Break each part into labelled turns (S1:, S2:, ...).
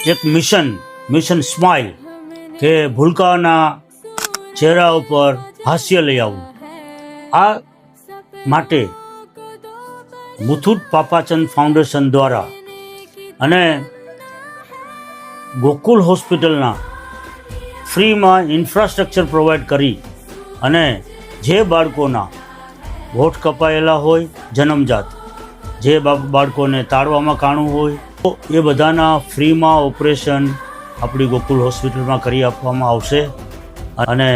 S1: એક mission smile કે ભૂલકાઓના ચહેરા ઉપર હાસ્ય લઈ આવવું, આ માટે મુથુટ પાપાચંદ ફાઉન્ડેશન દ્વારા અને ગોકુલ હોસ્પિટલના ફ્રીમાં ઇન્ફ્રાસ્ટ્રક્ચર પ્રોવાઈડ કરી અને જે બાળકોના હોઠ કપાયેલા હોય જન્મજાત, જે બાળકોને તાળવામાં કાણું હોય તો એ બધાના ફ્રીમાં ઓપરેશન આપણી ગોકુલ હોસ્પિટલમાં કરી આપવામાં આવશે અને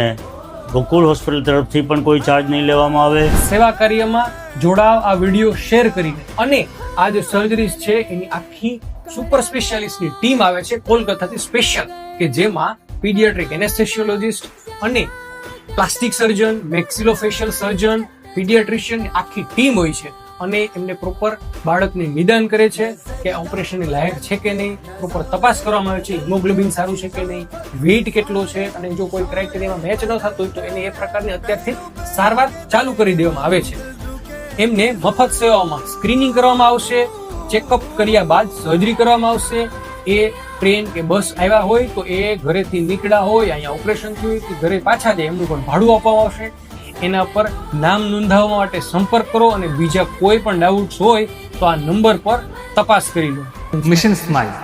S1: ગોકુલ હોસ્પિટલ તરફથી પણ કોઈ ચાર્જ નહીં લેવામાં આવે.
S2: સેવા કાર્યમાં જોડાવ, આ વિડીયો શેર કરીને. અને આ જે સર્જરીઝ છે એની આખી સુપર સ્પેશિયાલિસ્ટની ટીમ આવે છે કોલકાતાથી સ્પેશિયલ, કે જેમાં પીડિયાટ્રિક એનેસ્થેસિયોલોજિસ્ટ અને પ્લાસ્ટિક સર્જન, મેક્સિલોફેશિયલ સર્જન, પીડિયાટ્રિશિયન આખી ટીમ હોય છે અને એમને પ્રોપર બાળકને નિદાન કરે છે કે ઓપરેશનની લાયક છે કે નહીં, પ્રોપર તપાસ કરવામાં આવે છે, હિમોગ્લોબિન સારું છે કે નહીં, વેઇટ કેટલો છે, અને જો કોઈ ક્રાઇટેરિયામાં મેચ ન થતું હોય તો એને એ પ્રકારની અત્યારથી સારવાર ચાલુ કરી દેવામાં આવે છે. એમને મફત સેવાઓમાં સ્ક્રીનિંગ કરવામાં આવશે, ચેકઅપ કર્યા બાદ સર્જરી કરવામાં આવશે. એ ટ્રેન કે બસ આવ્યા હોય તો એ ઘરેથી નીકળ્યા હોય, અહીંયા ઓપરેશન થયું હોય કે ઘરે પાછા જાય એમનું પણ ભાડું આપવામાં આવશે. એના પર નામ નોંધાવવા માટે સંપર્ક કરો અને બીજા કોઈ પણ ડાઉટ્સ હોય તો આ નંબર પર તપાસ કરી લો.
S3: Mission smile.